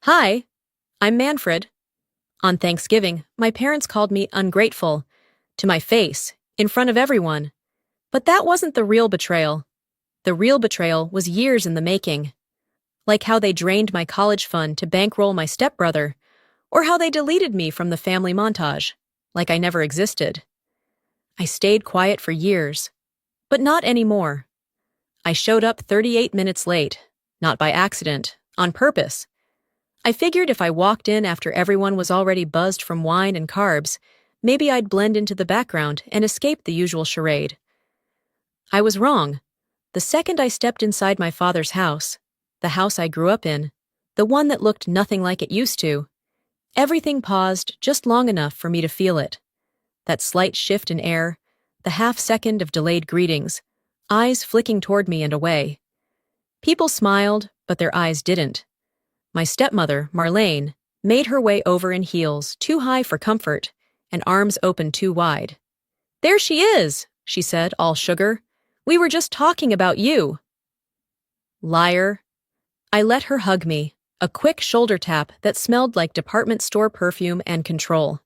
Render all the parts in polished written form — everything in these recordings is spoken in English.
Hi, I'm Manfred. On Thanksgiving, my parents called me ungrateful, to my face, in front of everyone. But that wasn't the real betrayal. The real betrayal was years in the making. Like how they drained my college fund to bankroll my stepbrother, or how they deleted me from the family montage, like I never existed. I stayed quiet for years, but not anymore. I showed up 38 minutes late, not by accident, on purpose. I figured if I walked in after everyone was already buzzed from wine and carbs, maybe I'd blend into the background and escape the usual charade. I was wrong. The second I stepped inside my father's house, the house I grew up in, the one that looked nothing like it used to, everything paused just long enough for me to feel it. That slight shift in air, the half-second of delayed greetings, eyes flicking toward me and away. People smiled, but their eyes didn't. My stepmother, Marlene, made her way over in heels too high for comfort and arms open too wide. "There she is," she said, all sugar. "We were just talking about you." Liar. I let her hug me, a quick shoulder tap that smelled like department store perfume and control.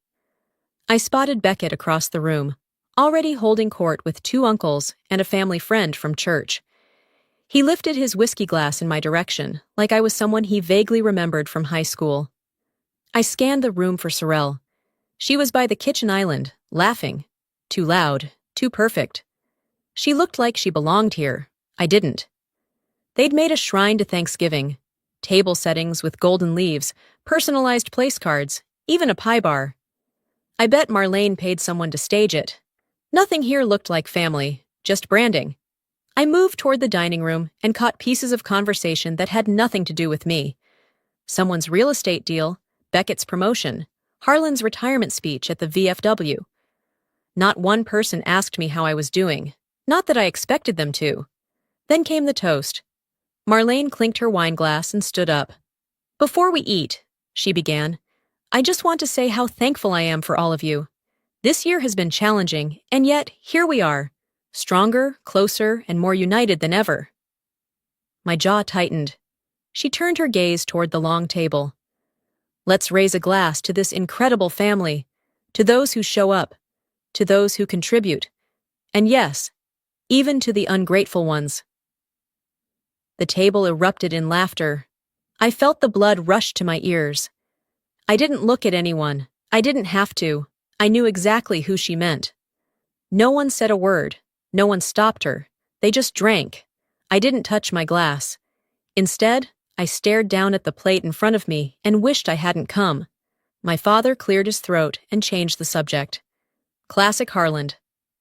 I spotted Beckett across the room, already holding court with two uncles and a family friend from church. He lifted his whiskey glass in my direction, like I was someone he vaguely remembered from high school. I scanned the room for Sorrel. She was by the kitchen island, laughing. Too loud, too perfect. She looked like she belonged here. I didn't. They'd made a shrine to Thanksgiving. Table settings with golden leaves, personalized place cards, even a pie bar. I bet Marlene paid someone to stage it. Nothing here looked like family, just branding. I moved toward the dining room and caught pieces of conversation that had nothing to do with me. Someone's real estate deal, Beckett's promotion, Harlan's retirement speech at the VFW. Not one person asked me how I was doing, not that I expected them to. Then came the toast. Marlene clinked her wine glass and stood up. "Before we eat," she began, "I just want to say how thankful I am for all of you. This year has been challenging, and yet here we are. Stronger, closer, and more united than ever." My jaw tightened. She turned her gaze toward the long table. "Let's raise a glass to this incredible family, to those who show up, to those who contribute, and yes, even to the ungrateful ones." The table erupted in laughter. I felt the blood rush to my ears. I didn't look at anyone. I didn't have to. I knew exactly who she meant. No one said a word. No one stopped her. They just drank. I didn't touch my glass. Instead, I stared down at the plate in front of me and wished I hadn't come. My father cleared his throat and changed the subject. Classic Harland.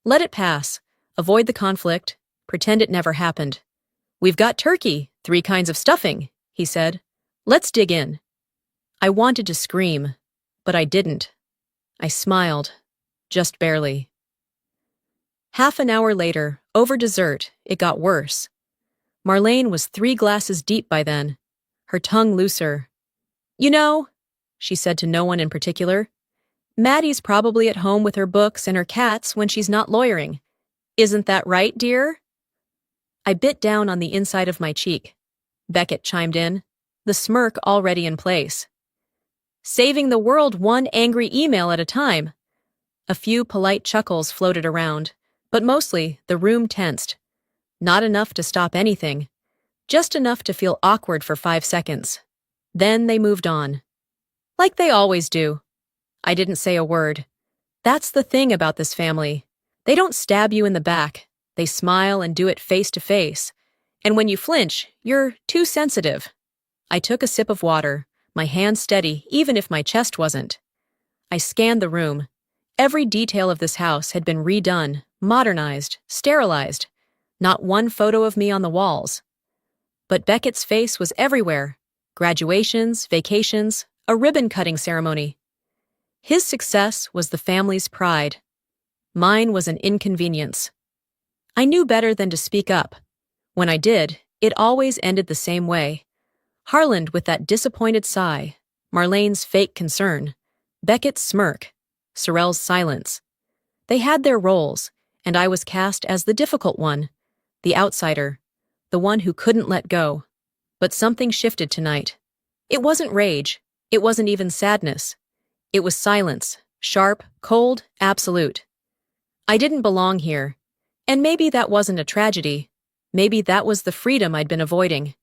Let it pass. Avoid the conflict. Pretend it never happened. "We've got turkey, 3 kinds of stuffing," he said. "Let's dig in." I wanted to scream, but I didn't. I smiled, just barely. Half an hour later, over dessert, it got worse. Marlene was 3 glasses deep by then, her tongue looser. "You know," she said to no one in particular, "Maddie's probably at home with her books and her cats when she's not lawyering. Isn't that right, dear?" I bit down on the inside of my cheek. Beckett chimed in, the smirk already in place. "Saving the world one angry email at a time." A few polite chuckles floated around, but mostly the room tensed. Not enough to stop anything, just enough to feel awkward for 5 seconds. Then they moved on. Like they always do. I didn't say a word. That's the thing about this family. They don't stab you in the back. They smile and do it face to face. And when you flinch, you're too sensitive. I took a sip of water, my hand steady even if my chest wasn't. I scanned the room. Every detail of this house had been redone, modernized, sterilized. Not one photo of me on the walls. But Beckett's face was everywhere. Graduations, vacations, a ribbon-cutting ceremony. His success was the family's pride. Mine was an inconvenience. I knew better than to speak up. When I did, it always ended the same way. Harland with that disappointed sigh, Marlene's fake concern, Beckett's smirk, Sorrel's silence. They had their roles, and I was cast as the difficult one, the outsider, the one who couldn't let go. But something shifted tonight. It wasn't rage. It wasn't even sadness. It was silence, sharp, cold, absolute. I didn't belong here. And maybe that wasn't a tragedy. Maybe that was the freedom I'd been avoiding.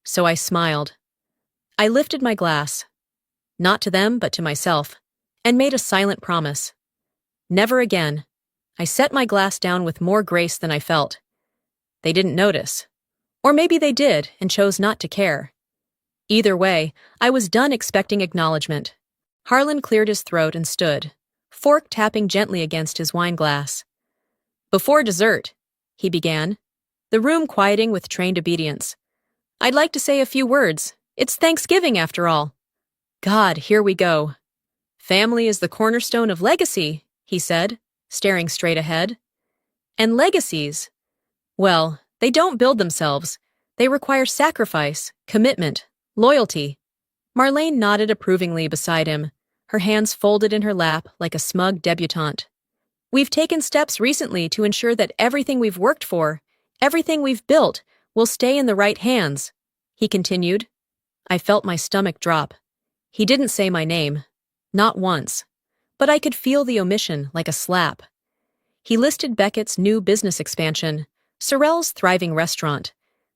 So I smiled. I lifted my glass, not to them but to myself, and made a silent promise. Never again. I set my glass down with more grace than I felt. They didn't notice. Or maybe they did and chose not to care. Either way, I was done expecting acknowledgement. Harlan cleared his throat and stood, fork tapping gently against his wine glass. Before dessert, he began, the room quieting with trained obedience. I'd like to say a few words. It's Thanksgiving after all. God, here we go. Family is the cornerstone of legacy, he said, staring straight ahead. And legacies, well, they don't build themselves. They require sacrifice, commitment, loyalty. Marlene nodded approvingly beside him, her hands folded in her lap like a smug debutante. We've taken steps recently to ensure that everything we've worked for, everything we've built, will stay in the right hands, he continued. I felt my stomach drop. He didn't say my name. Not once. But I could feel the omission like a slap. He listed Beckett's new business expansion, Sorrell's thriving restaurant,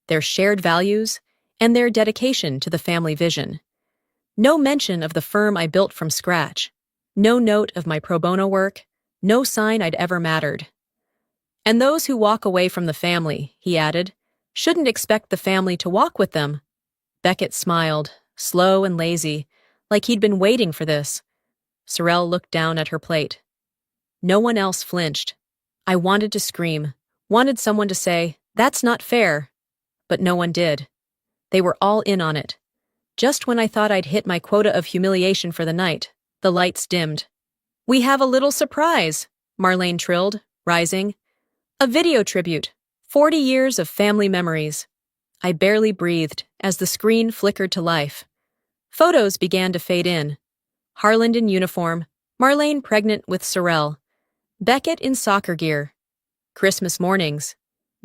their shared values, and their dedication to the family vision. No mention of the firm I built from scratch. No note of my pro bono work. No sign I'd ever mattered. And those who walk away from the family, he added, shouldn't expect the family to walk with them. Beckett smiled, slow and lazy, like he'd been waiting for this. Sorrell looked down at her plate. No one else flinched. I wanted to scream, wanted someone to say, that's not fair. But no one did. They were all in on it. Just when I thought I'd hit my quota of humiliation for the night, the lights dimmed. We have a little surprise, Marlene trilled, rising. A video tribute, 40 years of family memories. I barely breathed as the screen flickered to life. Photos began to fade in. Harlan in uniform, Marlene pregnant with Sorrell, Beckett in soccer gear, Christmas mornings,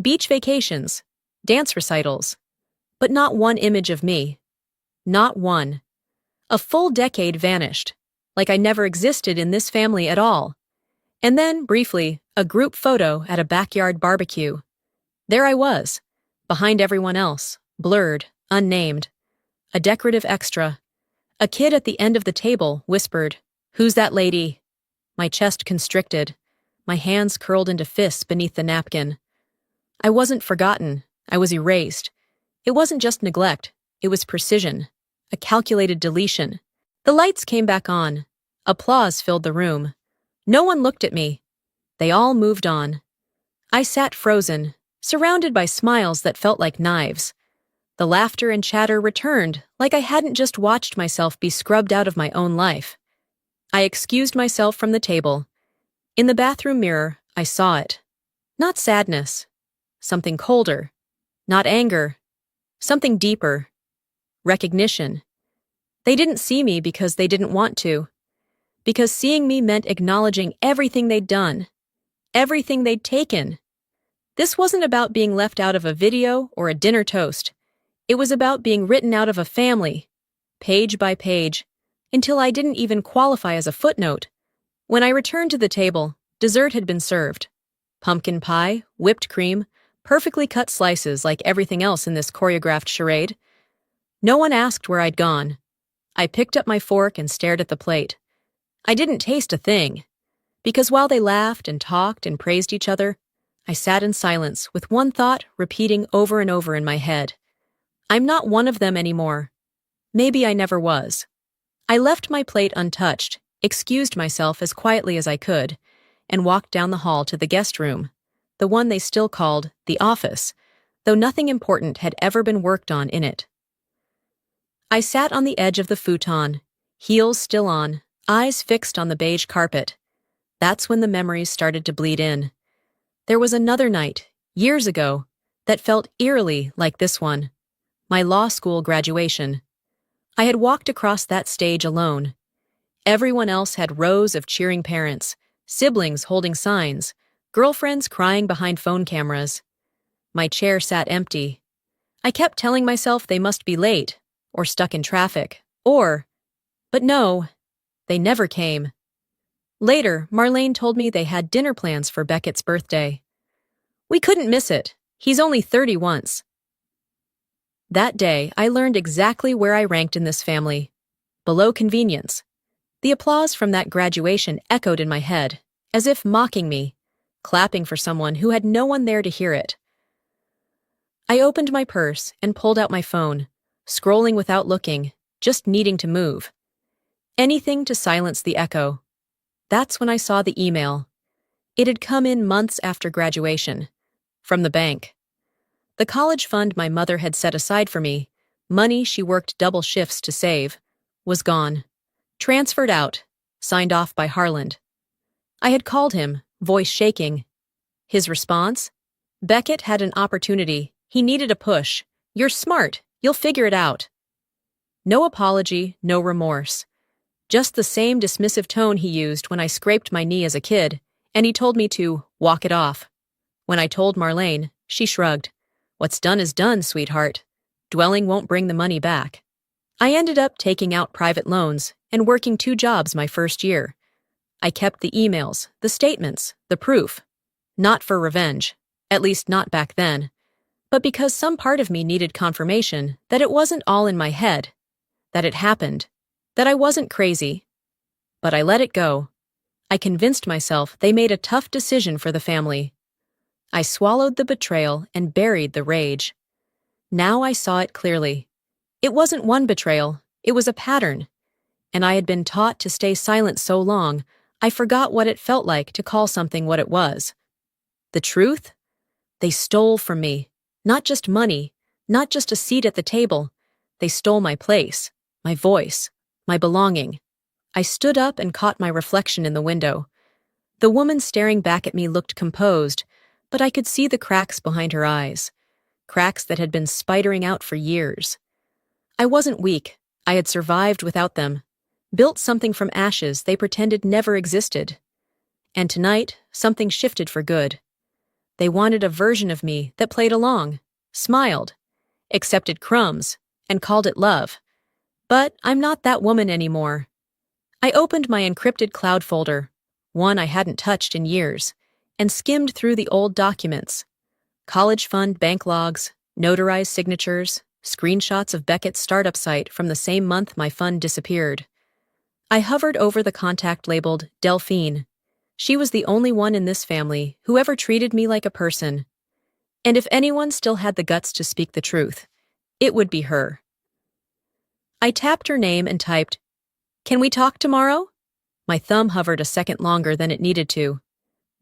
beach vacations, dance recitals. But not one image of me. Not one. A full decade vanished, like I never existed in this family at all. And then, briefly, a group photo at a backyard barbecue. There I was, behind everyone else, blurred, unnamed. A decorative extra. A kid at the end of the table whispered, "Who's that lady?" My chest constricted, my hands curled into fists beneath the napkin. I wasn't forgotten, I was erased. It wasn't just neglect, it was precision, a calculated deletion. The lights came back on. Applause filled the room. No one looked at me. They all moved on. I sat frozen, surrounded by smiles that felt like knives. The laughter and chatter returned like I hadn't just watched myself be scrubbed out of my own life. I excused myself from the table. In the bathroom mirror, I saw it. Not sadness. Something colder. Not anger. Something deeper. Recognition. They didn't see me because they didn't want to. Because seeing me meant acknowledging everything they'd done. Everything they'd taken. This wasn't about being left out of a video or a dinner toast. It was about being written out of a family, page by page, until I didn't even qualify as a footnote. When I returned to the table, dessert had been served. Pumpkin pie, whipped cream, perfectly cut slices like everything else in this choreographed charade. No one asked where I'd gone. I picked up my fork and stared at the plate. I didn't taste a thing, because while they laughed and talked and praised each other, I sat in silence with one thought repeating over and over in my head. I'm not one of them anymore. Maybe I never was. I left my plate untouched, excused myself as quietly as I could, and walked down the hall to the guest room, the one they still called the office, though nothing important had ever been worked on in it. I sat on the edge of the futon, heels still on, eyes fixed on the beige carpet. That's when the memories started to bleed in. There was another night, years ago, that felt eerily like this one. My law school graduation. I had walked across that stage alone. Everyone else had rows of cheering parents, siblings holding signs, girlfriends crying behind phone cameras. My chair sat empty. I kept telling myself they must be late, or stuck in traffic, but no, they never came. Later, Marlene told me they had dinner plans for Beckett's birthday. We couldn't miss it. He's only 30 once. That day, I learned exactly where I ranked in this family. Below convenience. The applause from that graduation echoed in my head, as if mocking me, clapping for someone who had no one there to hear it. I opened my purse and pulled out my phone, scrolling without looking, just needing to move. Anything to silence the echo. That's when I saw the email. It had come in months after graduation. From the bank. The college fund my mother had set aside for me, money she worked double shifts to save, was gone. Transferred out, signed off by Harland. I had called him, voice shaking. His response? Beckett had an opportunity. He needed a push. You're smart. You'll figure it out. No apology, no remorse. Just the same dismissive tone he used when I scraped my knee as a kid, and he told me to walk it off. When I told Marlene, she shrugged. What's done is done, sweetheart. Dwelling won't bring the money back. I ended up taking out private loans and working 2 jobs my first year. I kept the emails, the statements, the proof. Not for revenge, at least not back then, but because some part of me needed confirmation that it wasn't all in my head, that it happened, that I wasn't crazy. But I let it go. I convinced myself they made a tough decision for the family. I swallowed the betrayal and buried the rage. Now I saw it clearly. It wasn't one betrayal, it was a pattern. And I had been taught to stay silent so long, I forgot what it felt like to call something what it was. The truth? They stole from me. Not just money, not just a seat at the table. They stole my place, my voice, my belonging. I stood up and caught my reflection in the window. The woman staring back at me looked composed, but I could see the cracks behind her eyes. Cracks that had been spidering out for years. I wasn't weak. I had survived without them. Built something from ashes they pretended never existed. And tonight, something shifted for good. They wanted a version of me that played along, smiled, accepted crumbs, and called it love. But I'm not that woman anymore. I opened my encrypted cloud folder, one I hadn't touched in years, and skimmed through the old documents. College fund bank logs, notarized signatures, screenshots of Beckett's startup site from the same month my fund disappeared. I hovered over the contact labeled Delphine. She was the only one in this family who ever treated me like a person. And if anyone still had the guts to speak the truth, it would be her. I tapped her name and typed, "Can we talk tomorrow?" My thumb hovered a second longer than it needed to.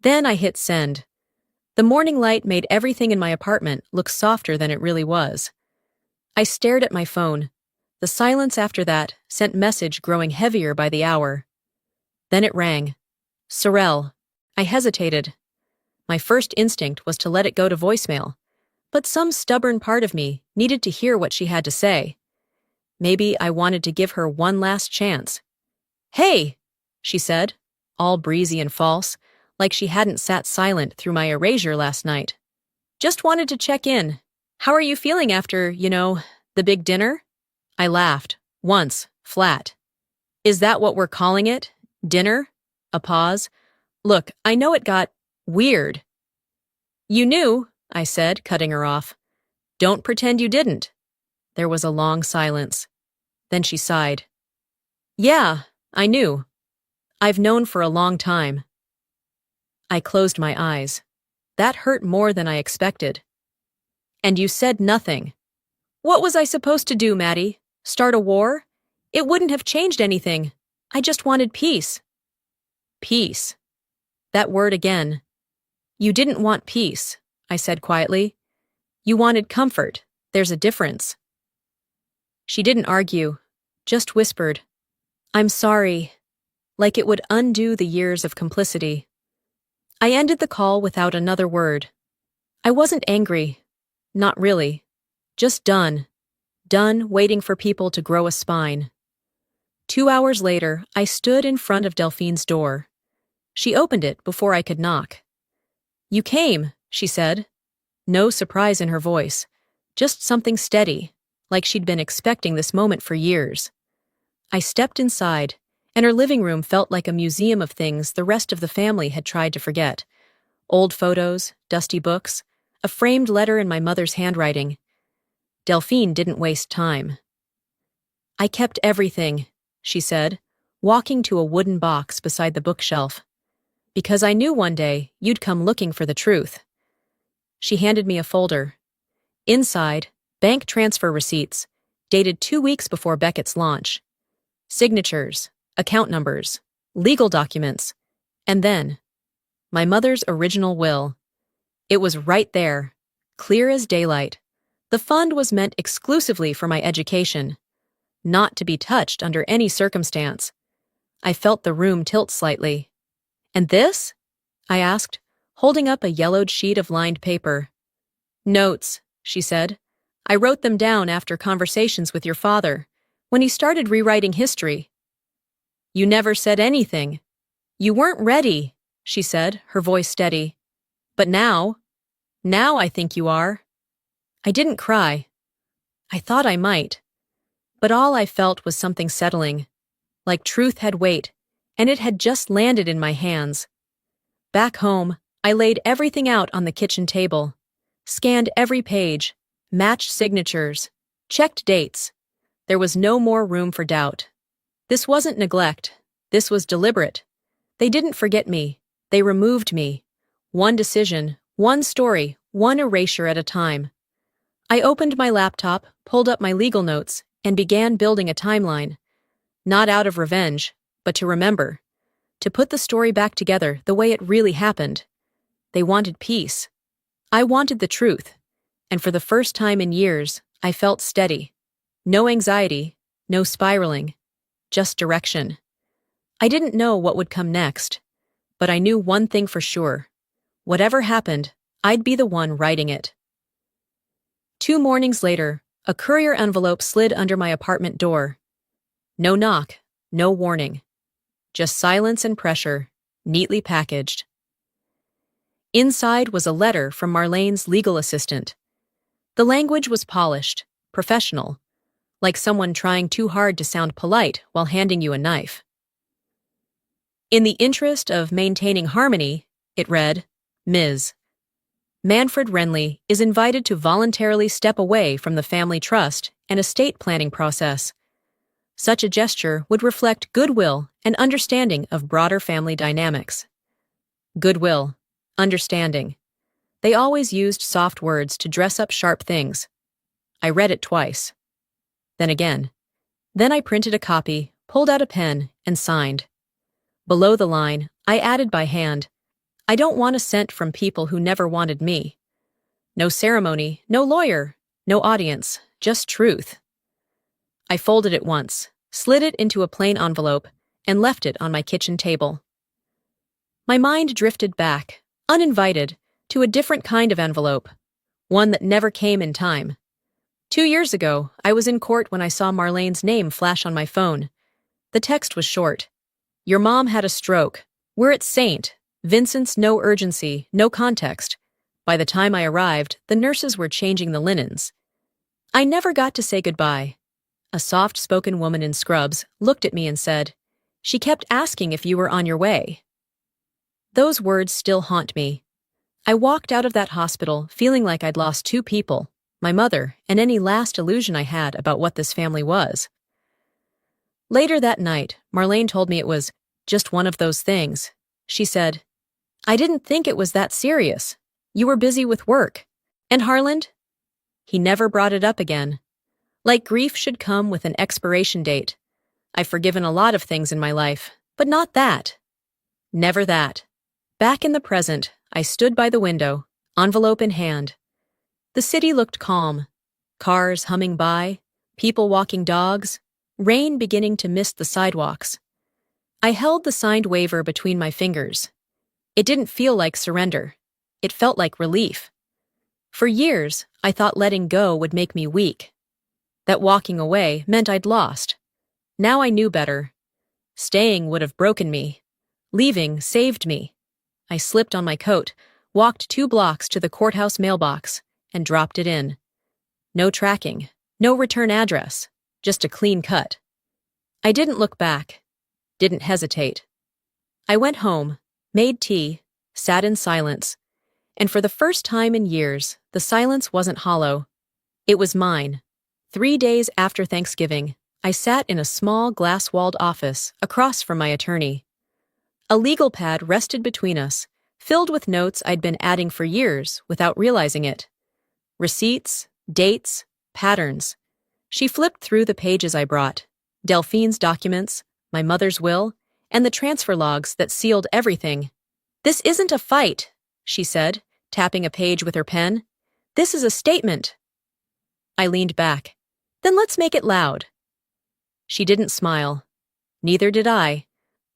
Then I hit send. The morning light made everything in my apartment look softer than it really was. I stared at my phone. The silence after that sent message growing heavier by the hour. Then it rang. Sorrel. I hesitated. My first instinct was to let it go to voicemail, but some stubborn part of me needed to hear what she had to say. Maybe I wanted to give her one last chance. "Hey," she said, all breezy and false, like she hadn't sat silent through my erasure last night. "Just wanted to check in. How are you feeling after, the big dinner?" I laughed, once, flat. "Is that what we're calling it? Dinner?" A pause. "Look, I know it got weird." "You knew," I said, cutting her off. "Don't pretend you didn't." There was a long silence. Then she sighed. "Yeah, I knew. I've known for a long time." I closed my eyes. That hurt more than I expected. "And you said nothing." "What was I supposed to do, Maddie? Start a war? It wouldn't have changed anything. I just wanted peace." Peace. That word again. "You didn't want peace," I said quietly. "You wanted comfort. There's a difference." She didn't argue, just whispered, "I'm sorry," like it would undo the years of complicity. I ended the call without another word. I wasn't angry. Not really. Just done. Done waiting for people to grow a spine. 2 hours later, I stood in front of Delphine's door. She opened it before I could knock. "You came," she said. No surprise in her voice, just something steady, like she'd been expecting this moment for years. I stepped inside, and her living room felt like a museum of things the rest of the family had tried to forget. Old photos, dusty books, a framed letter in my mother's handwriting. Delphine didn't waste time. "I kept everything," she said, walking to a wooden box beside the bookshelf. "Because I knew one day you'd come looking for the truth." She handed me a folder. Inside, bank transfer receipts, dated 2 weeks before Beckett's launch. Signatures, account numbers, legal documents, and then my mother's original will. It was right there, clear as daylight. The fund was meant exclusively for my education, not to be touched under any circumstance. I felt the room tilt slightly. "And this?" I asked, holding up a yellowed sheet of lined paper. "Notes," she said. "I wrote them down after conversations with your father, when he started rewriting history." "You never said anything." "You weren't ready," she said, her voice steady. "But now I think you are." I didn't cry. I thought I might. But all I felt was something settling, like truth had weight, and it had just landed in my hands. Back home, I laid everything out on the kitchen table, scanned every page, matched signatures, checked dates. There was no more room for doubt. This wasn't neglect. This was deliberate. They didn't forget me. They removed me. One decision, one story, one erasure at a time. I opened my laptop, pulled up my legal notes, and began building a timeline. Not out of revenge, but to remember. To put the story back together the way it really happened. They wanted peace. I wanted the truth. And for the first time in years, I felt steady. No anxiety, no spiraling, just direction. I didn't know what would come next, but I knew one thing for sure. Whatever happened, I'd be the one writing it. 2 mornings later, a courier envelope slid under my apartment door. No knock, no warning. Just silence and pressure, neatly packaged. Inside was a letter from Marlene's legal assistant. The language was polished, professional, like someone trying too hard to sound polite while handing you a knife. In the interest of maintaining harmony, it read, Ms. Manfred Renly is invited to voluntarily step away from the family trust and estate planning process. Such a gesture would reflect goodwill and understanding of broader family dynamics. Goodwill, understanding. They always used soft words to dress up sharp things. I read it twice. Then again. Then I printed a copy, pulled out a pen, and signed. Below the line, I added by hand, I don't want a cent from people who never wanted me. No ceremony, no lawyer, no audience, just truth. I folded it once, slid it into a plain envelope, and left it on my kitchen table. My mind drifted back, uninvited, to a different kind of envelope, one that never came in time. 2 years ago, I was in court when I saw Marlene's name flash on my phone. The text was short. Your mom had a stroke. We're at St. Vincent's, no urgency, no context. By the time I arrived, the nurses were changing the linens. I never got to say goodbye. A soft-spoken woman in scrubs looked at me and said, She kept asking if you were on your way. Those words still haunt me. I walked out of that hospital feeling like I'd lost 2 people, my mother and any last illusion I had about what this family was. Later that night, Marlene told me it was just one of those things. She said, I didn't think it was that serious. You were busy with work. And Harland? He never brought it up again. Like grief should come with an expiration date. I've forgiven a lot of things in my life, but not that. Never that. Back in the present, I stood by the window, envelope in hand. The city looked calm. Cars humming by, people walking dogs, rain beginning to mist the sidewalks. I held the signed waiver between my fingers. It didn't feel like surrender. It felt like relief. For years, I thought letting go would make me weak. That walking away meant I'd lost. Now I knew better. Staying would have broken me. Leaving saved me. I slipped on my coat, walked 2 blocks to the courthouse mailbox, and dropped it in. No tracking, No return address, just a clean cut. I didn't look back, didn't hesitate. I went home, made tea, sat in silence, and for the first time in years, the silence wasn't hollow. It was mine. 3 days after Thanksgiving, I sat in a small glass-walled office across from my attorney. A legal pad rested between us, filled with notes I'd been adding for years without realizing it. Receipts, dates, patterns. She flipped through the pages I brought, Delphine's documents, my mother's will, and the transfer logs that sealed everything. "This isn't a fight," she said, tapping a page with her pen. "This is a statement." I leaned back. "Then let's make it loud." She didn't smile. Neither did I.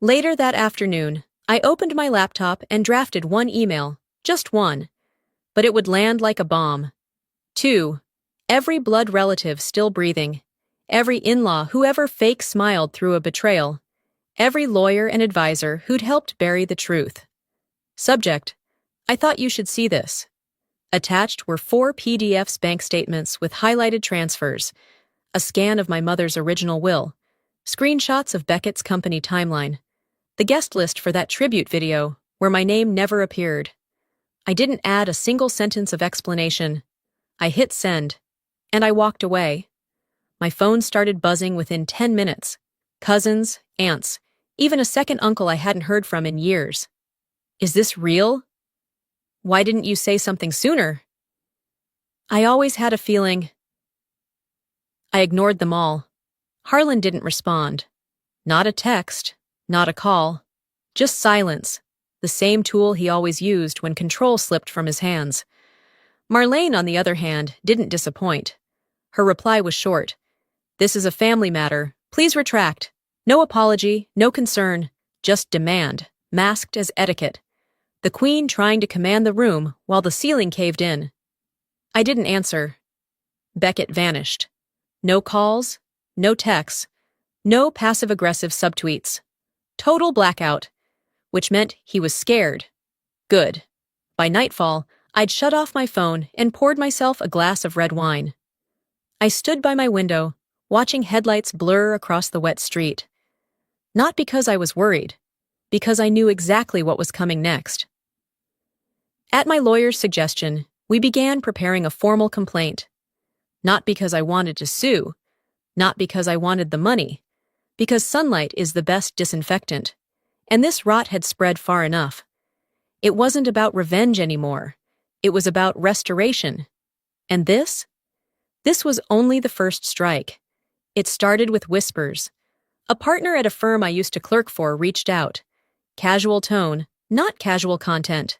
Later that afternoon, I opened my laptop and drafted one email, just one. But it would land like a bomb. 2. Every blood relative still breathing. Every in-law who ever fake smiled through a betrayal. Every lawyer and advisor who'd helped bury the truth. Subject: I thought you should see this. Attached were 4 PDFs bank statements with highlighted transfers, a scan of my mother's original will, screenshots of Beckett's company timeline, the guest list for that tribute video where my name never appeared. I didn't add a single sentence of explanation. I hit send, and I walked away. My phone started buzzing within 10 minutes. Cousins, aunts, even a second uncle I hadn't heard from in years. "Is this real? Why didn't you say something sooner?" I always had a feeling. I ignored them all. Harlan didn't respond. Not a text, not a call. Just silence, the same tool he always used when control slipped from his hands. Marlene, on the other hand, didn't disappoint. Her reply was short. "This is a family matter. Please retract. No apology, no concern, just demand, masked as etiquette. The Queen trying to command the room while the ceiling caved in." I didn't answer. Beckett vanished. No calls, no texts, no passive-aggressive subtweets. Total blackout, which meant he was scared. Good. By nightfall, I'd shut off my phone and poured myself a glass of red wine. I stood by my window, watching headlights blur across the wet street. Not because I was worried, because I knew exactly what was coming next. At my lawyer's suggestion, we began preparing a formal complaint. Not because I wanted to sue, not because I wanted the money, because sunlight is the best disinfectant, and this rot had spread far enough. It wasn't about revenge anymore. It was about restoration. And this? This was only the first strike. It started with whispers. A partner at a firm I used to clerk for reached out. Casual tone, not casual content.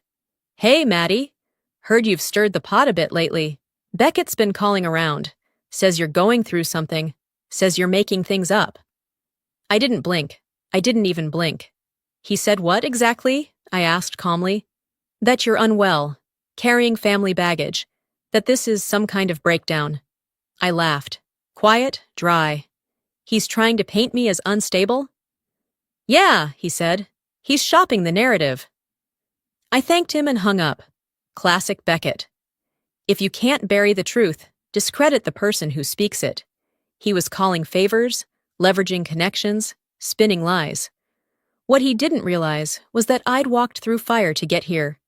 "Hey, Maddie. Heard you've stirred the pot a bit lately. Beckett's been calling around. Says you're going through something. Says you're making things up." I didn't blink. I didn't even blink. "He said what exactly?" I asked calmly. "That you're unwell, carrying family baggage, that this is some kind of breakdown." I laughed. Quiet, dry. "He's trying to paint me as unstable?" "Yeah," he said. "He's shopping the narrative." I thanked him and hung up. Classic Beckett. If you can't bury the truth, discredit the person who speaks it. He was calling favors, leveraging connections, spinning lies. What he didn't realize was that I'd walked through fire to get here,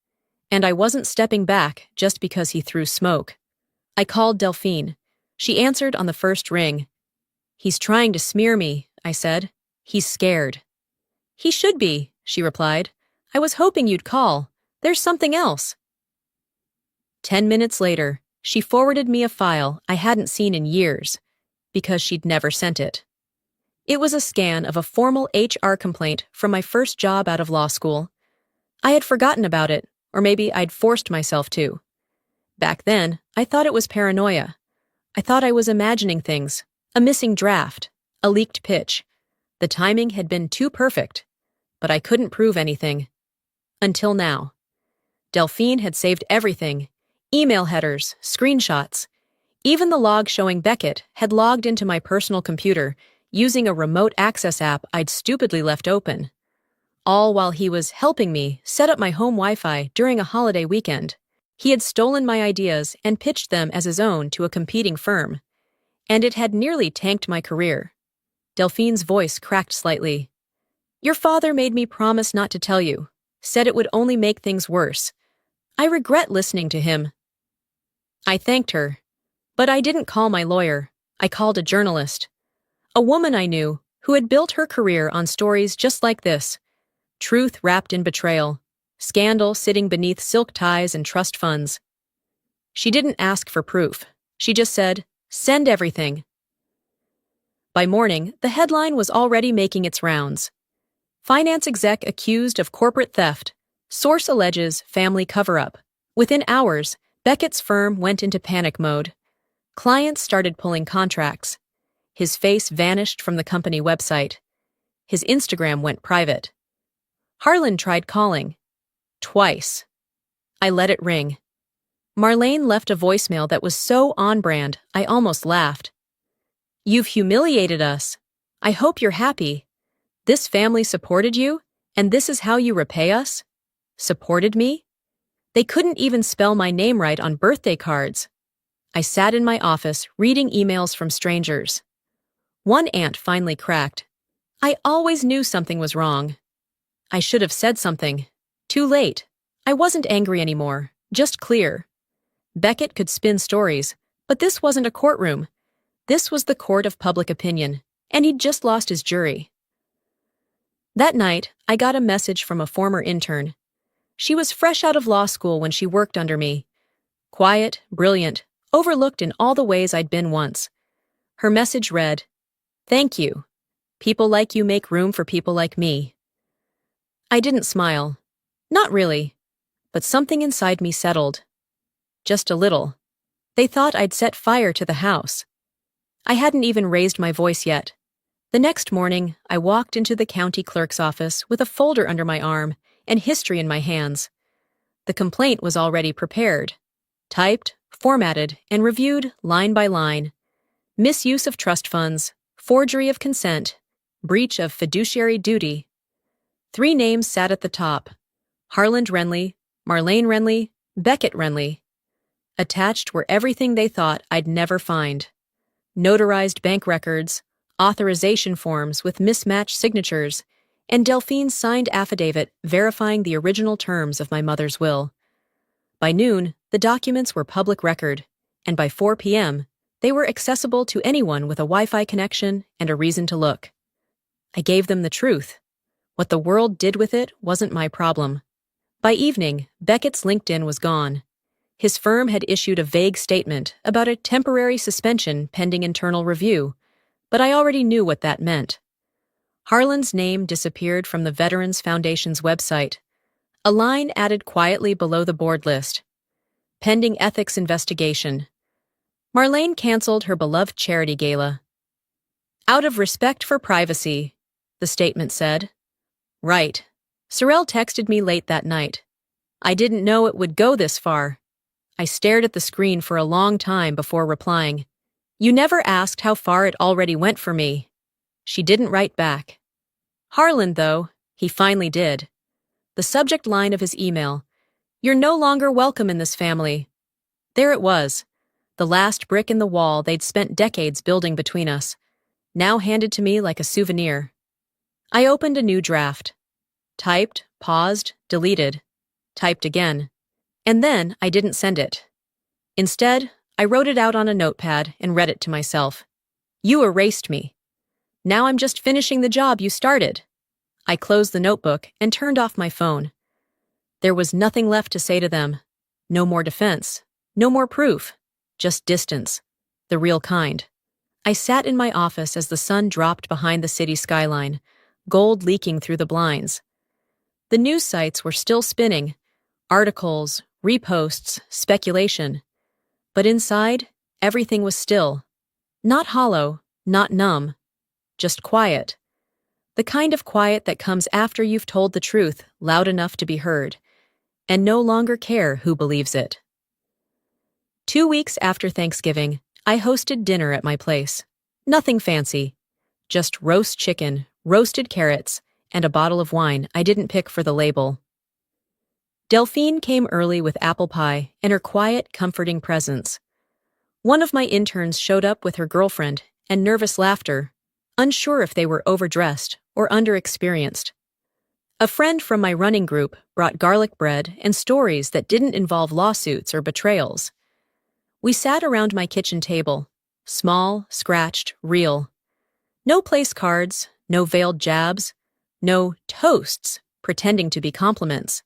and I wasn't stepping back just because he threw smoke. I called Delphine. She answered on the first ring. "He's trying to smear me," I said. "He's scared." "He should be," she replied. "I was hoping you'd call. There's something else." 10 minutes later, she forwarded me a file I hadn't seen in years, because she'd never sent it. It was a scan of a formal HR complaint from my first job out of law school. I had forgotten about it, or maybe I'd forced myself to. Back then, I thought it was paranoia. I thought I was imagining things, a missing draft, a leaked pitch. The timing had been too perfect, but I couldn't prove anything. Until now. Delphine had saved everything. Email headers, screenshots. Even the log showing Beckett had logged into my personal computer using a remote access app I'd stupidly left open. All while he was helping me set up my home Wi-Fi during a holiday weekend. He had stolen my ideas and pitched them as his own to a competing firm. And it had nearly tanked my career. Delphine's voice cracked slightly. Your father made me promise not to tell you, said it would only make things worse. I regret listening to him. I thanked her. But I didn't call my lawyer. I called a journalist. A woman I knew, who had built her career on stories just like this. Truth wrapped in betrayal. Scandal sitting beneath silk ties and trust funds. She didn't ask for proof. She just said, send everything. By morning, the headline was already making its rounds. Finance exec accused of corporate theft. Source alleges family cover-up. Within hours, Beckett's firm went into panic mode. Clients started pulling contracts. His face vanished from the company website. His Instagram went private. Harlan tried calling. Twice. I let it ring. Marlene left a voicemail that was so on-brand, I almost laughed. You've humiliated us. I hope you're happy. This family supported you, and this is how you repay us? Supported me? They couldn't even spell my name right on birthday cards. I sat in my office reading emails from strangers. One aunt finally cracked. I always knew something was wrong. I should have said something. Too late. I wasn't angry anymore, just clear. Beckett could spin stories, but this wasn't a courtroom. This was the court of public opinion, and he'd just lost his jury. That night, I got a message from a former intern. She was fresh out of law school when she worked under me. Quiet, brilliant, overlooked in all the ways I'd been once. Her message read, Thank you. People like you make room for people like me. I didn't smile. Not really. But something inside me settled. Just a little. They thought I'd set fire to the house. I hadn't even raised my voice yet. The next morning, I walked into the county clerk's office with a folder under my arm and history in my hands. The complaint was already prepared. Typed, formatted, and reviewed line by line. Misuse of trust funds, forgery of consent, breach of fiduciary duty. 3 names sat at the top. Harlan Renly, Marlene Renly, Beckett Renly. Attached were everything they thought I'd never find. Notarized bank records, authorization forms with mismatched signatures, and Delphine's signed affidavit verifying the original terms of my mother's will. By noon, the documents were public record, and by 4 p.m., they were accessible to anyone with a Wi-Fi connection and a reason to look. I gave them the truth. What the world did with it wasn't my problem. By evening, Beckett's LinkedIn was gone. His firm had issued a vague statement about a temporary suspension pending internal review, but I already knew what that meant. Harlan's name disappeared from the Veterans Foundation's website. A line added quietly below the board list. Pending ethics investigation. Marlene canceled her beloved charity gala. Out of respect for privacy, the statement said. Right. Sorrel texted me late that night. I didn't know it would go this far. I stared at the screen for a long time before replying. You never asked how far it already went for me. She didn't write back. Harlan, though, he finally did. The subject line of his email, You're no longer welcome in this family. There it was, the last brick in the wall they'd spent decades building between us, now handed to me like a souvenir. I opened a new draft. Typed, paused, deleted. Typed again. And then I didn't send it. Instead, I wrote it out on a notepad and read it to myself. You erased me. Now I'm just finishing the job you started. I closed the notebook and turned off my phone. There was nothing left to say to them. No more defense. No more proof. Just distance. The real kind. I sat in my office as the sun dropped behind the city skyline, gold leaking through the blinds. The news sites were still spinning. Articles, reposts, speculation. But inside, everything was still. Not hollow, not numb. Just quiet. The kind of quiet that comes after you've told the truth loud enough to be heard, and no longer care who believes it. 2 weeks after Thanksgiving, I hosted dinner at my place. Nothing fancy. Just roast chicken, roasted carrots, and a bottle of wine I didn't pick for the label. Delphine came early with apple pie and her quiet, comforting presence. One of my interns showed up with her girlfriend and nervous laughter, unsure if they were overdressed or underexperienced. A friend from my running group brought garlic bread and stories that didn't involve lawsuits or betrayals. We sat around my kitchen table, small, scratched, real. No place cards, no veiled jabs, no toasts pretending to be compliments.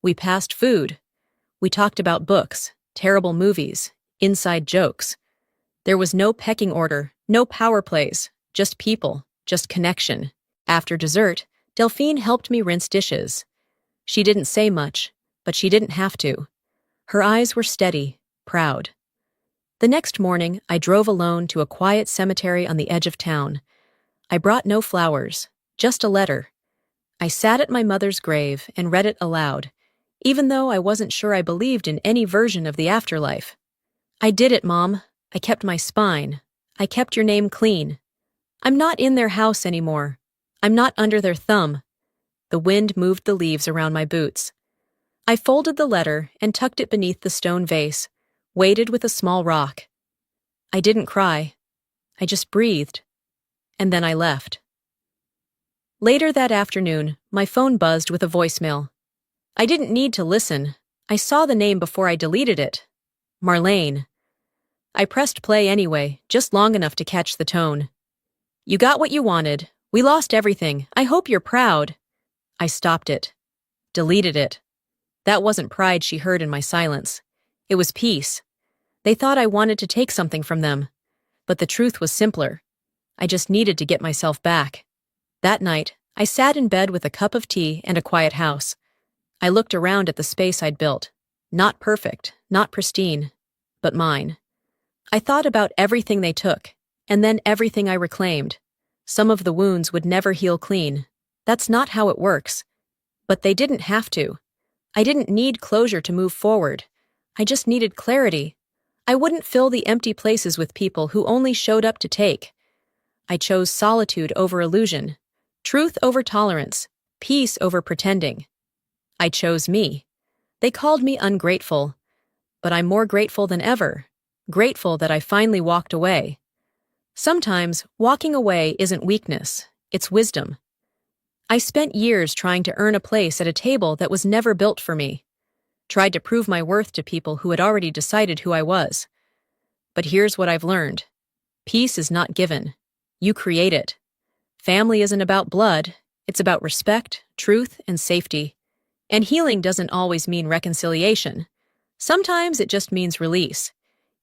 We passed food. We talked about books, terrible movies, inside jokes. There was no pecking order, no power plays, just people, just connection. After dessert, Delphine helped me rinse dishes. She didn't say much, but she didn't have to. Her eyes were steady, proud. The next morning, I drove alone to a quiet cemetery on the edge of town. I brought no flowers, just a letter. I sat at my mother's grave and read it aloud, even though I wasn't sure I believed in any version of the afterlife. I did it, Mom. I kept my spine. I kept your name clean. I'm not in their house anymore. I'm not under their thumb. The wind moved the leaves around my boots. I folded the letter and tucked it beneath the stone vase, weighted with a small rock. I didn't cry. I just breathed. And then I left. Later that afternoon, my phone buzzed with a voicemail. I didn't need to listen. I saw the name before I deleted it. Marlene. I pressed play anyway, just long enough to catch the tone. You got what you wanted. We lost everything. I hope you're proud. I stopped it. Deleted it. That wasn't pride she heard in my silence. It was peace. They thought I wanted to take something from them. But the truth was simpler. I just needed to get myself back. That night, I sat in bed with a cup of tea and a quiet house. I looked around at the space I'd built. Not perfect, not pristine, but mine. I thought about everything they took, and then everything I reclaimed. Some of the wounds would never heal clean. That's not how it works. But they didn't have to. I didn't need closure to move forward. I just needed clarity. I wouldn't fill the empty places with people who only showed up to take. I chose solitude over illusion, truth over tolerance, peace over pretending. I chose me. They called me ungrateful, but I'm more grateful than ever, grateful that I finally walked away. Sometimes, walking away isn't weakness, it's wisdom. I spent years trying to earn a place at a table that was never built for me. Tried to prove my worth to people who had already decided who I was. But here's what I've learned. Peace is not given. You create it. Family isn't about blood, it's about respect, truth, and safety. And healing doesn't always mean reconciliation. Sometimes it just means release.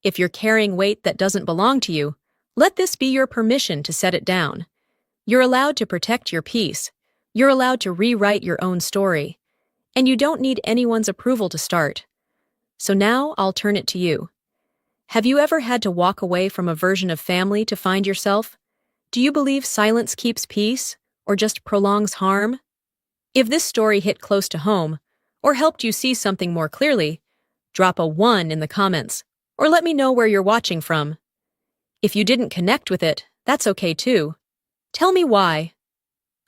If you're carrying weight that doesn't belong to you, let this be your permission to set it down. You're allowed to protect your peace. You're allowed to rewrite your own story. And you don't need anyone's approval to start. So now I'll turn it to you. Have you ever had to walk away from a version of family to find yourself? Do you believe silence keeps peace, or just prolongs harm? If this story hit close to home, or helped you see something more clearly, drop a 1 in the comments, or let me know where you're watching from. If you didn't connect with it, that's okay too. Tell me why.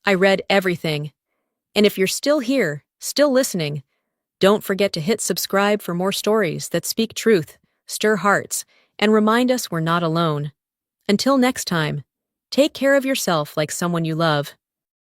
I read everything. And if you're still here, still listening, don't forget to hit subscribe for more stories that speak truth, stir hearts, and remind us we're not alone. Until next time, take care of yourself like someone you love.